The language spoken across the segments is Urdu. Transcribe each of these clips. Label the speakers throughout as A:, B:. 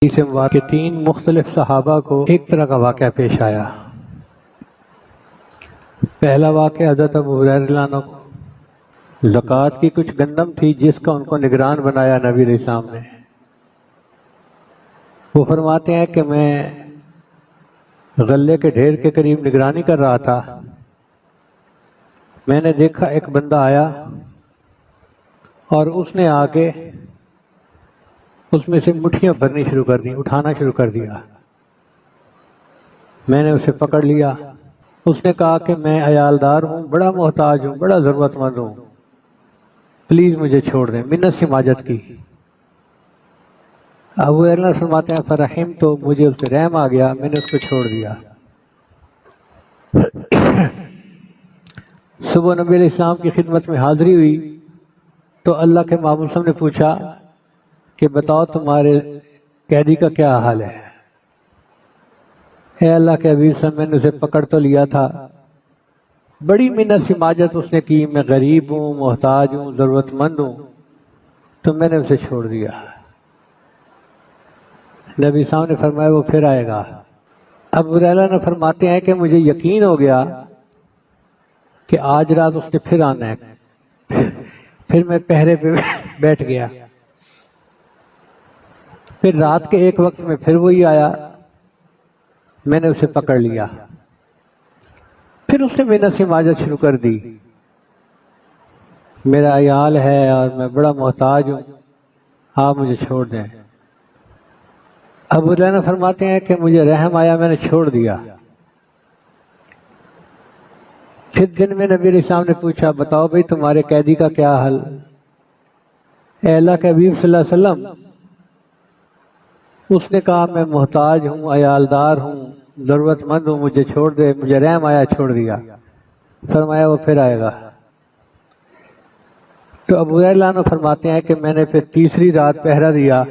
A: اس واقعے تین مختلف صحابہ کو ایک طرح کا واقعہ پیش آیا۔ پہلا واقعہ حضرت ابو ہریرہ رضی اللہ عنہ کو زکوٰۃ کی کچھ گندم تھی جس کا ان کو نگران بنایا نبی علیہ السلام نے۔ وہ فرماتے ہیں کہ میں غلے کے ڈھیر کے قریب نگرانی کر رہا تھا، میں نے دیکھا ایک بندہ آیا اور اس نے آ کے اس میں سے مٹھیاں بھرنی شروع کر دیں، اٹھانا شروع کر دیا۔ میں نے اسے پکڑ لیا۔ اس نے کہا کہ میں عیالدار ہوں، بڑا محتاج ہوں، بڑا ضرورت مند ہوں، پلیز مجھے چھوڑ دیں، منت سے ماجت کی۔ ابو ہریرہ فرماتے ہیں فرحم، تو مجھے اس پہ رحم آ گیا، میں نے اس کو چھوڑ دیا۔ صبح نبی علیہ السلام کی خدمت میں حاضری ہوئی تو اللہ کے محبوب صلی اللہ علیہ وسلم نے پوچھا کہ بتاؤ تمہارے قیدی کا کیا حال ہے؟ اے اللہ کے حبیب صلی اللہ علیہ وسلم، میں نے اسے پکڑ تو لیا تھا، بڑی منت سی ماجت اس نے کی، میں غریب ہوں، محتاج ہوں، ضرورت مند ہوں، تو میں نے اسے چھوڑ دیا۔ نبی صاحب نے فرمایا وہ پھر آئے گا۔ ابو ہریرہ نے فرماتے ہیں کہ مجھے یقین ہو گیا کہ آج رات اس نے پھر آنا ہے، پھر میں پہرے پہ بیٹھ گیا۔ پھر رات کے ایک وقت میں پھر وہی آیا، میں نے اسے پکڑ لیا۔ پھر اس نے منت سے ماجت شروع کر دی، میرا عیال ہے اور میں بڑا محتاج ہوں، آپ مجھے چھوڑ دیں۔ ابو ہریرہ فرماتے ہیں کہ مجھے رحم آیا، میں نے چھوڑ دیا۔ پھر دن میں نبی علیہ السلام نے پوچھا بتاؤ بھائی تمہارے قیدی کا کیا حل؟ اے اللہ کے حبیب صلی اللہ علیہ وسلم، اس نے کہا میں محتاج ہوں، عیالدار ہوں، ضرورت مند ہوں، مجھے چھوڑ دے، مجھے رحم آیا، چھوڑ دیا۔ فرمایا وہ پھر آئے گا۔ تو ابو ہریرہ عنہ فرماتے ہیں کہ میں نے پھر تیسری رات پہرا دیا،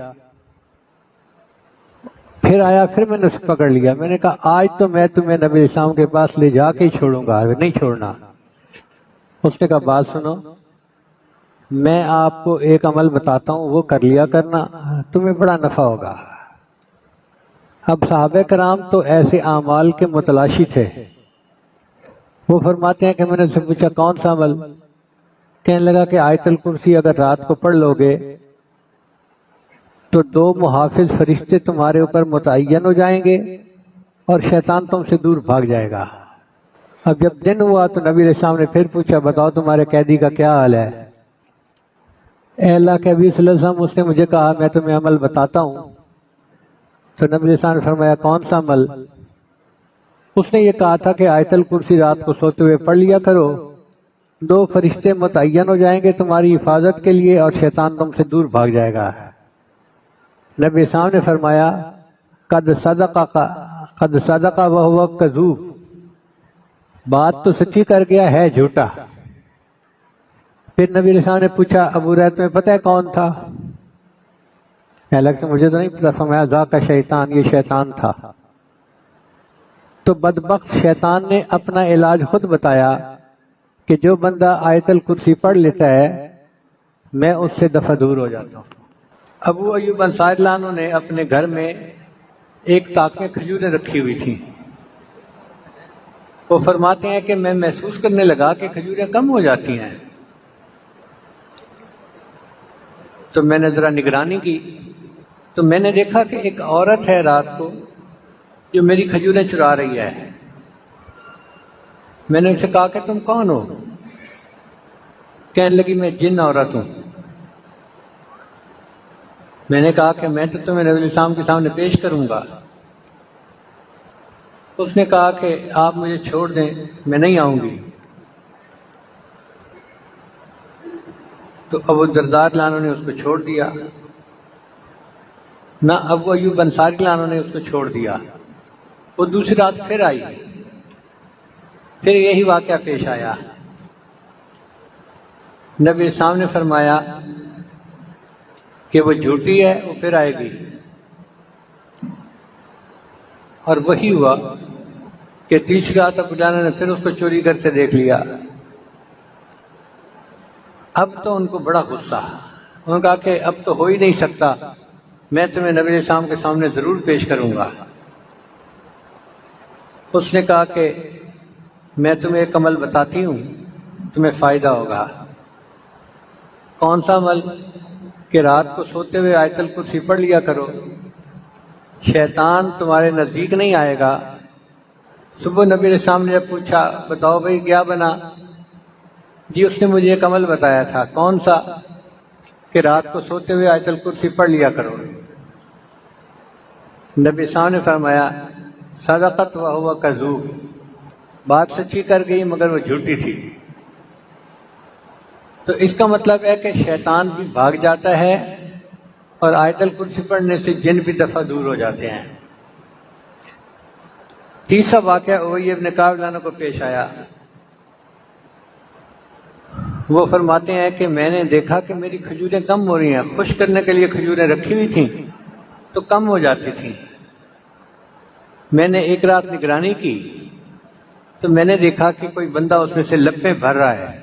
A: پھر آیا، پھر میں نے اسے پکڑ لیا۔ میں نے کہا آج تو میں تمہیں نبی علیہ السلام کے پاس لے جا کے ہی چھوڑوں گا، نہیں چھوڑنا۔ اس نے کہا بات سنو، میں آپ کو ایک عمل بتاتا ہوں، وہ کر لیا کرنا، تمہیں بڑا نفع ہوگا۔ اب صحابہ کرام تو ایسے اعمال کے متلاشی تھے۔ وہ فرماتے ہیں کہ میں نے اسے پوچھا کون سا عمل؟ کہنے لگا کہ آیت الکرسی اگر رات کو پڑھ لو گے تو 2 محافظ فرشتے تمہارے اوپر متعین ہو جائیں گے اور شیطان تم سے دور بھاگ جائے گا۔ اب جب دن ہوا تو نبی علیہ السلام نے پھر پوچھا بتاؤ تمہارے قیدی کا کیا حال ہے؟ اے اللہ کے حبیب صلی اللہ علیہ وسلم، اس نے مجھے کہا میں تمہیں عمل بتاتا ہوں۔ تو نبی علیہ السلام نے فرمایا کون سا عمل؟ اس نے یہ کہا تھا کہ آیت الکرسی رات کو سوتے ہوئے پڑھ لیا کرو، 2 فرشتے متعین ہو جائیں گے تمہاری حفاظت کے لیے اور شیطان تم سے دور بھاگ جائے گا۔ نبی صاحب نے فرمایا قد صدق وہو کذوب، بات تو سچی کر گیا ہے جھوٹا۔ پھر نبی علیہ السلام نے پوچھا ابو ہریرہ تمہیں پتہ ہے کون تھا؟ الگ سے مجھے تو نہیں پتا۔ فرمایا ذاک شیطان، یہ شیطان تھا۔ تو بدبخت شیطان نے اپنا علاج خود بتایا کہ جو بندہ آیت الکرسی پڑھ لیتا ہے میں اس سے دفع دور ہو جاتا ہوں۔ ابو ایوب انصاری رضی اللہ عنہ نے اپنے گھر میں ایک طاق میں کھجوریں رکھی ہوئی تھیں۔ وہ فرماتے ہیں کہ میں محسوس کرنے لگا کہ کھجوریں کم ہو جاتی ہیں، تو میں نے ذرا نگرانی کی تو میں نے دیکھا کہ ایک عورت ہے رات کو جو میری کھجوریں چرا رہی ہے۔ میں نے اسے کہا کہ تم کون ہو؟ کہنے لگی میں جن عورت ہوں۔ میں نے کہا کہ میں تو تمہیں نبی علیہ السلام کے سامنے پیش کروں گا۔ اس نے کہا کہ آپ مجھے چھوڑ دیں، میں نہیں آؤں گی۔ تو ابو الدرداء رضی اللہ عنہ نے اس کو چھوڑ دیا، نہ ابو ایوب انصاری رضی اللہ عنہ نے اس کو چھوڑ دیا۔ وہ دوسری رات پھر آئی، پھر یہی واقعہ پیش آیا۔ نبی السلام نے فرمایا کہ وہ جھوٹی ہے، وہ پھر آئے گی۔ اور وہی ہوا کہ تیسری رات ابو جانا نے پھر اس کو چوری کرتے دیکھ لیا۔ اب تو ان کو بڑا غصہ، انہوں نے کہا کہ اب تو ہو ہی نہیں سکتا میں تمہیں نبی علیہ السلام کے سامنے ضرور پیش کروں گا۔ اس نے کہا کہ میں تمہیں ایک عمل بتاتی ہوں، تمہیں فائدہ ہوگا۔ کون سا عمل؟ کہ رات کو سوتے ہوئے آیت الکرسی پڑھ لیا کرو، شیطان تمہارے نزدیک نہیں آئے گا۔ صبح نبی علیہ السلام نے جب پوچھا بتاؤ بھائی کیا بنا، جی اس نے مجھے ایک عمل بتایا تھا۔ کون سا؟ کہ رات کو سوتے ہوئے آیت الکرسی پڑھ لیا کرو۔ نبی صاحب نے فرمایا صدقت وہو کذوب، بات سچی کر گئی مگر وہ جھوٹی تھی۔ تو اس کا مطلب ہے کہ شیطان بھی بھاگ جاتا ہے اور آیت الکرسی پڑھنے سے جن بھی دفعہ دور ہو جاتے ہیں۔ تیسرا واقعہ ابی بن کعب عنہ کو پیش آیا۔ وہ فرماتے ہیں کہ میں نے دیکھا کہ میری کھجوریں کم ہو رہی ہیں، خشک کرنے کے لیے کھجوریں رکھی ہوئی تھیں تو کم ہو جاتی تھیں۔ میں نے ایک رات نگرانی کی تو میں نے دیکھا کہ کوئی بندہ اس میں سے لپیں بھر رہا ہے۔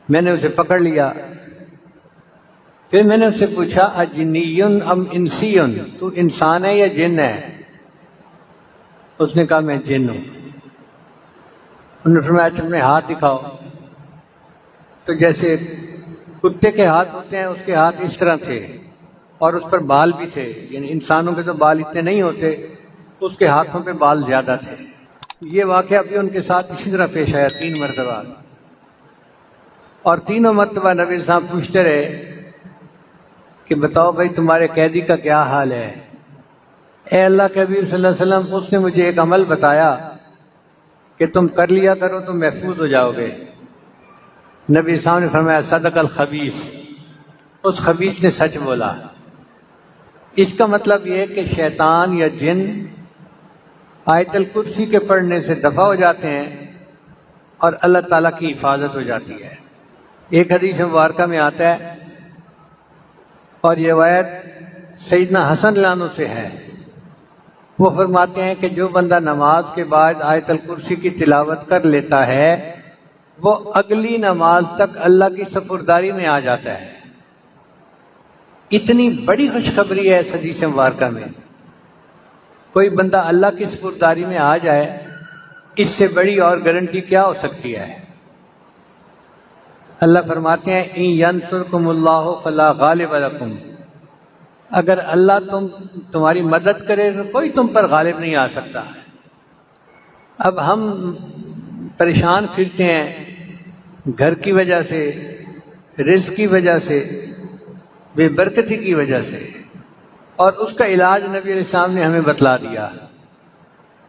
A: میں نے اسے پکڑ لیا، پھر میں نے اس سے پوچھا اجنیٌ ام انسیٌ، تو انسان ہے یا جن ہے؟ اس نے کہا میں جن ہوں۔ انہوں نے فرمایا اچھا اپنے ہاتھ دکھاؤ۔ تو جیسے کتے کے ہاتھ ہوتے ہیں اس کے ہاتھ اس طرح تھے اور اس پر بال بھی تھے، یعنی انسانوں کے تو بال اتنے نہیں ہوتے، اس کے ہاتھوں پہ بال زیادہ تھے۔ یہ واقعہ بھی ان کے ساتھ اسی طرح پیش آیا 3 مرتبہ، اور تینوں مرتبہ نبی صاحب پوچھتے رہے کہ بتاؤ بھائی تمہارے قیدی کا کیا حال ہے؟ اے اللہ کے حبیب صلی اللہ علیہ وسلم، اس نے مجھے ایک عمل بتایا کہ تم کر لیا کرو تو محفوظ ہو جاؤ گے۔ نبی صاحب نے فرمایا صدق الخبیث، اس خبیث نے سچ بولا۔ اس کا مطلب یہ کہ شیطان یا جن آیت الکرسی کے پڑھنے سے دفع ہو جاتے ہیں اور اللہ تعالیٰ کی حفاظت ہو جاتی ہے۔ ایک حدیث مبارکہ میں آتا ہے اور یہ روایت سیدنا حسن لانو سے ہے، وہ فرماتے ہیں کہ جو بندہ نماز کے بعد آیت الکرسی کی تلاوت کر لیتا ہے وہ اگلی نماز تک اللہ کی سپرداری میں آ جاتا ہے۔ اتنی بڑی خوشخبری ہے اس حدیث مبارکہ میں، کوئی بندہ اللہ کی سپرداری میں آ جائے، اس سے بڑی اور گارنٹی کیا ہو سکتی ہے؟ اللہ فرماتے ہیں ان ینصرکم اللہ فلا غالب لکم، اگر اللہ تمہاری مدد کرے تو کوئی تم پر غالب نہیں آ سکتا۔ اب ہم پریشان پھرتے ہیں گھر کی وجہ سے، رزق کی وجہ سے، بے برکتی کی وجہ سے، اور اس کا علاج نبی علیہ السلام نے ہمیں بتلا دیا۔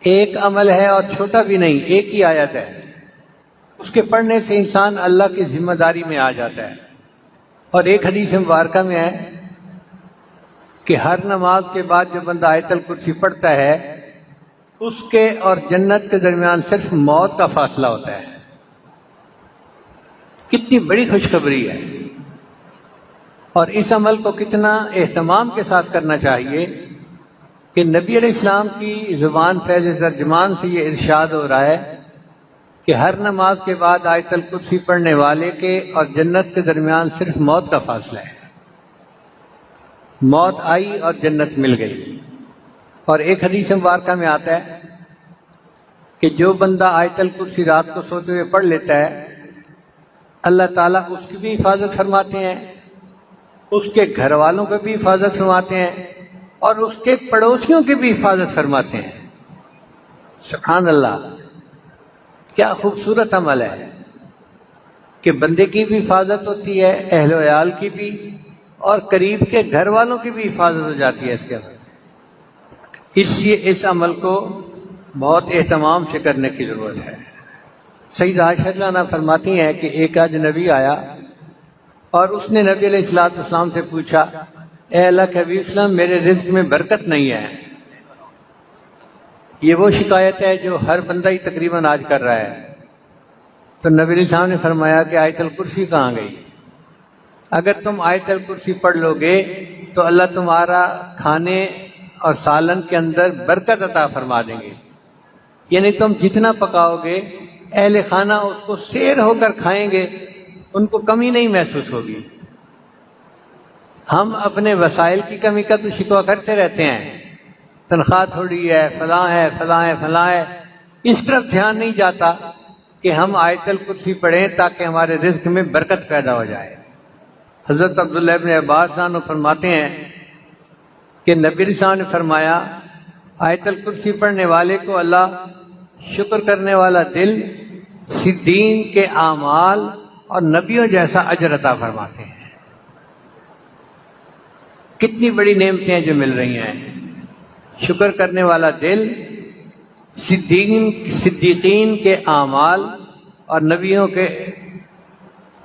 A: ایک عمل ہے اور چھوٹا بھی نہیں، ایک ہی آیت ہے، اس کے پڑھنے سے انسان اللہ کی ذمہ داری میں آ جاتا ہے۔ اور ایک حدیث مبارکہ میں ہے کہ ہر نماز کے بعد جو بندہ آیت الکرسی پڑھتا ہے اس کے اور جنت کے درمیان صرف موت کا فاصلہ ہوتا ہے۔ کتنی بڑی خوشخبری ہے، اور اس عمل کو کتنا اہتمام کے ساتھ کرنا چاہیے کہ نبی علیہ السلام کی زبان فیض ترجمان سے یہ ارشاد ہو رہا ہے کہ ہر نماز کے بعد آیت الکرسی پڑھنے والے کے اور جنت کے درمیان صرف موت کا فاصلہ ہے۔ موت آئی اور جنت مل گئی۔ اور ایک حدیث مبارکہ میں آتا ہے کہ جو بندہ آیت الکرسی رات کو سوتے ہوئے پڑھ لیتا ہے اللہ تعالیٰ اس کی بھی حفاظت فرماتے ہیں، اس کے گھر والوں کی بھی حفاظت فرماتے ہیں، اور اس کے پڑوسیوں کی بھی حفاظت فرماتے ہیں۔ سبحان اللہ، کیا خوبصورت عمل ہے کہ بندے کی بھی حفاظت ہوتی ہے، اہل و عیال کی بھی، اور قریب کے گھر والوں کی بھی حفاظت ہو جاتی ہے اس کے اندر۔ اس لیے اس عمل کو بہت اہتمام سے کرنے کی ضرورت ہے۔ سیدہ عائشہ رضی اللہ عنہا فرماتی ہیں کہ ایک اجنبی آیا اور اس نے نبی علیہ الصلوۃ والسلام سے پوچھا اے اللہ کے حبیب اسلام، میرے رزق میں برکت نہیں ہے۔ یہ وہ شکایت ہے جو ہر بندہ ہی تقریباً آج کر رہا ہے۔ تو نبی علیہ السلام نے فرمایا کہ آیت الکرسی کہاں گئی؟ اگر تم آیت الکرسی پڑھ لو گے تو اللہ تمہارا کھانے اور سالن کے اندر برکت عطا فرما دیں گے، یعنی تم جتنا پکاؤ گے اہل خانہ اس کو سیر ہو کر کھائیں گے، ان کو کمی نہیں محسوس ہوگی۔ ہم اپنے وسائل کی کمی کا تو شکوہ کرتے رہتے ہیں، تنخواہ تھوڑی ہے، فلاں ہے، فلاں ہے، فلاں ہے، اس طرف دھیان نہیں جاتا کہ ہم آیت الکرسی پڑھیں تاکہ ہمارے رزق میں برکت پیدا ہو جائے۔ حضرت عبداللہ ابن عباس عنہ فرماتے ہیں کہ نبی علیہ السلام نے فرمایا آیت الکرسی پڑھنے والے کو اللہ شکر کرنے والا دل، صدیقین کے اعمال اور نبیوں جیسا اجر عطا فرماتے ہیں۔ کتنی بڑی نعمتیں جو مل رہی ہیں، شکر کرنے والا دل، صدیقین کے اعمال اور نبیوں کے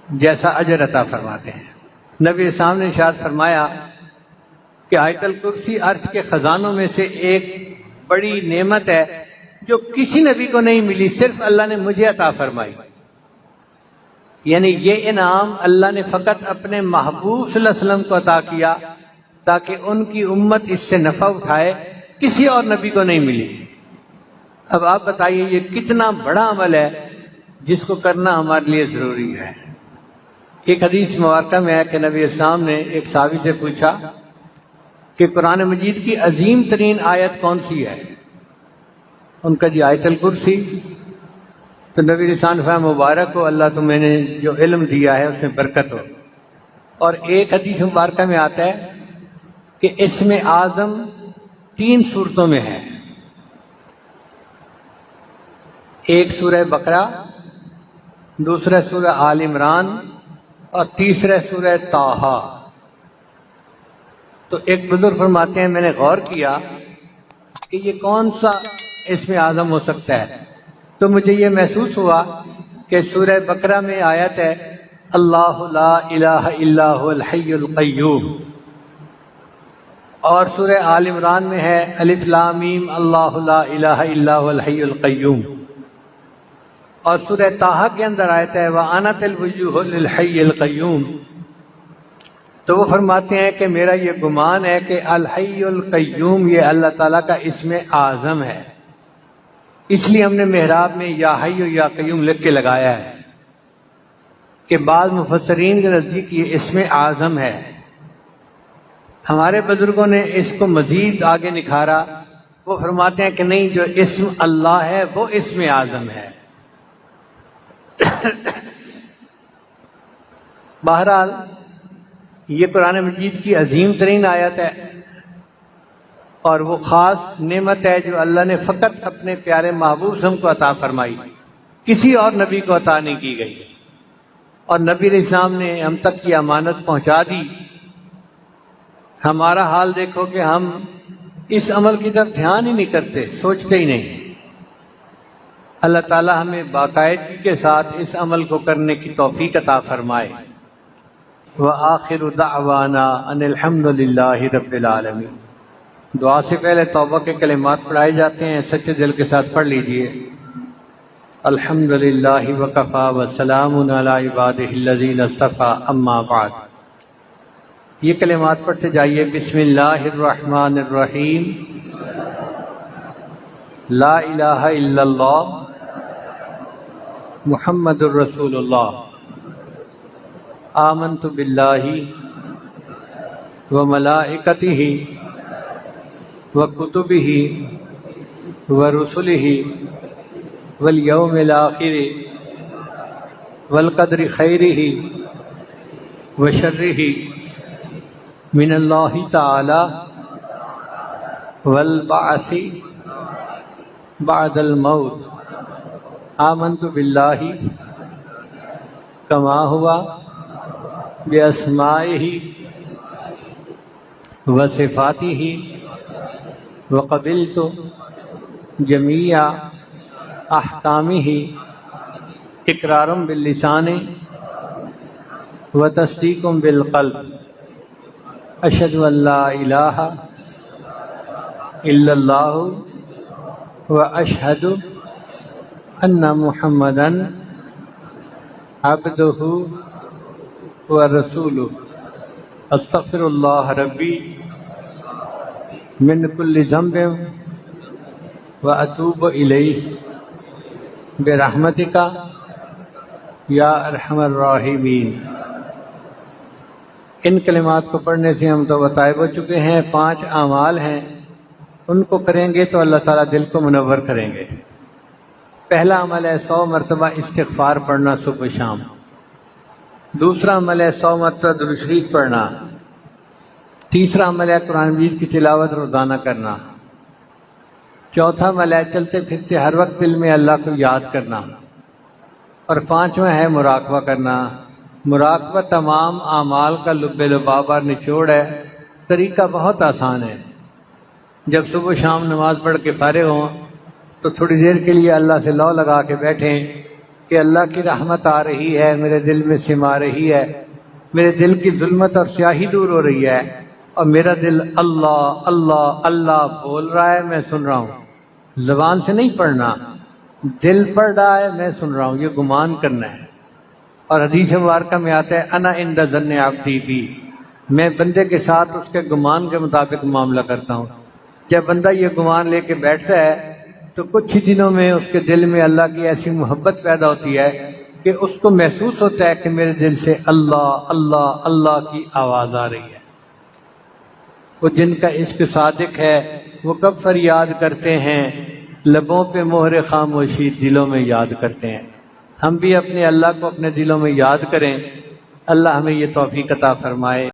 A: جیسا اجر عطا فرماتے ہیں۔ نبی اسلام نے ارشاد فرمایا کہ آیت الکرسی عرش کے خزانوں میں سے ایک بڑی نعمت ہے جو کسی نبی کو نہیں ملی، صرف اللہ نے مجھے عطا فرمائی۔ یعنی یہ انعام اللہ نے فقط اپنے محبوب صلی اللہ علیہ وسلم کو عطا کیا تاکہ ان کی امت اس سے نفع اٹھائے، کسی اور نبی کو نہیں ملی۔ اب آپ بتائیے یہ کتنا بڑا عمل ہے جس کو کرنا ہمارے لیے ضروری ہے۔ ایک حدیث مبارکہ میں ہے کہ نبی اسلام نے ایک صحابی سے پوچھا کہ قرآن مجید کی عظیم ترین آیت کون سی ہے؟ ان کا جی آیت الکرسی۔ تو نبی اسلام نے فرمایا مبارک ہو، اللہ تمہیں نے جو علم دیا ہے اس میں برکت ہو۔ اور ایک حدیث مبارکہ میں آتا ہے کہ اسم اعظم 3 صورتوں میں ہے، ایک سورہ بقرہ، دوسرا سورہ آل عمران اور تیسرا سورہ طٰہٰ۔ تو ایک بزرگ فرماتے ہیں میں نے غور کیا کہ یہ کون سا اسم اعظم ہو سکتا ہے، تو مجھے یہ محسوس ہوا کہ سورہ بقرہ میں آیت ہے اللہ لا الہ الا هو الحی القیوم، اور سورہ آل عمران میں ہے الف لام میم اللہ لا الہ الا هو الحی القیوم، اور سورہ طٰہٰ کے اندر آیت ہے وَأَنَتِ الْوُجُوهُ لِلْحَيِّ الْقَيُّومِ۔ تو وہ فرماتے ہیں کہ میرا یہ گمان ہے کہ الحی القیوم یہ اللہ تعالیٰ کا اسم اعظم ہے، اس لیے ہم نے محراب میں یا حی یا قیوم لکھ کے لگایا ہے کہ بعض مفسرین کے نزدیک یہ اسم اعظم ہے۔ ہمارے بزرگوں نے اس کو مزید آگے نکھارا، وہ فرماتے ہیں کہ نہیں، جو اسم اللہ ہے وہ اسم اعظم ہے۔ بہرحال یہ قرآن مجید کی عظیم ترین آیت ہے اور وہ خاص نعمت ہے جو اللہ نے فقط اپنے پیارے محبوب صلی اللہ علیہ وسلم کو عطا فرمائی، کسی اور نبی کو عطا نہیں کی گئی، اور نبی علیہ السلام نے ہم تک یہ امانت پہنچا دی۔ ہمارا حال دیکھو کہ ہم اس عمل کی طرف دھیان ہی نہیں کرتے، سوچتے ہی نہیں۔ اللہ تعالی ہمیں باقاعدگی کے ساتھ اس عمل کو کرنے کی توفیق عطا فرمائے۔ وآخر دعوانا ان الحمد للہ رب العالمین۔ دعا سے پہلے توبہ کے کلمات پڑھائے جاتے ہیں، سچے دل کے ساتھ پڑھ لیجئے۔ الحمد للہ وکفی وسلام علی عبادہ الذین اصطفی، اما بعد۔ یہ کلمات پڑھتے جائیے۔ بسم اللہ الرحمن الرحیم، لا الہ الا اللہ محمد الرسول اللہ، آمنت باللہ وملائکتہ وکتبہ ورسلہ والیوم الآخر والقدر خیرہ وشرہ من اللہ تعالی والبعث بعد الموت، آمنت باللہ کما ہوا باسمائہ وصفاتہ وقبلت جمیع احکامہ اقرار باللسان وتصدیق بالقلب، اشہد ان لا الہ الا اللہ واشہد ان محمدا عبدہ ورسولہ، استغفر اللہ ربی من کل ذنب واتوب الیہ برحمتک یا ارحم الراحمین۔ ان کلمات کو پڑھنے سے ہم تو بتائے ہو چکے ہیں 5 اعمال ہیں، ان کو کریں گے تو اللہ تعالیٰ دل کو منور کریں گے۔ پہلا عمل ہے 100 مرتبہ استغفار پڑھنا صبح شام، دوسرا عمل ہے 100 مرتبہ درود شریف پڑھنا، تیسرا عمل ہے قرآن مجید کی تلاوت روزانہ کرنا، چوتھا عمل ہے چلتے پھرتے ہر وقت دل میں اللہ کو یاد کرنا، اور پانچواں ہے مراقبہ کرنا۔ مراقبہ تمام اعمال کا لب لباب اور نچوڑ ہے۔ طریقہ بہت آسان ہے، جب صبح شام نماز پڑھ کے فارغ ہوں تو تھوڑی دیر کے لیے اللہ سے لو لگا کے بیٹھیں کہ اللہ کی رحمت آ رہی ہے، میرے دل میں سما رہی ہے، میرے دل کی ظلمت اور سیاہی دور ہو رہی ہے، اور میرا دل اللہ اللہ اللہ بول رہا ہے، میں سن رہا ہوں۔ زبان سے نہیں پڑھنا، دل پڑھ رہا ہے، میں سن رہا ہوں، یہ گمان کرنا ہے۔ اور حدیث مبارکہ میں آتا ہے انا عند ظن عبدی بی، میں بندے کے ساتھ اس کے گمان کے مطابق معاملہ کرتا ہوں۔ جب بندہ یہ گمان لے کے بیٹھتا ہے تو کچھ ہی دنوں میں اس کے دل میں اللہ کی ایسی محبت پیدا ہوتی ہے کہ اس کو محسوس ہوتا ہے کہ میرے دل سے اللہ اللہ اللہ کی آواز آ رہی ہے۔ وہ جن کا عشق صادق ہے وہ کب فریاد کرتے ہیں، لبوں پہ مہر خاموشی دلوں میں یاد کرتے ہیں۔ ہم بھی اپنے اللہ کو اپنے دلوں میں یاد کریں۔ اللہ ہمیں یہ توفیق عطا فرمائے۔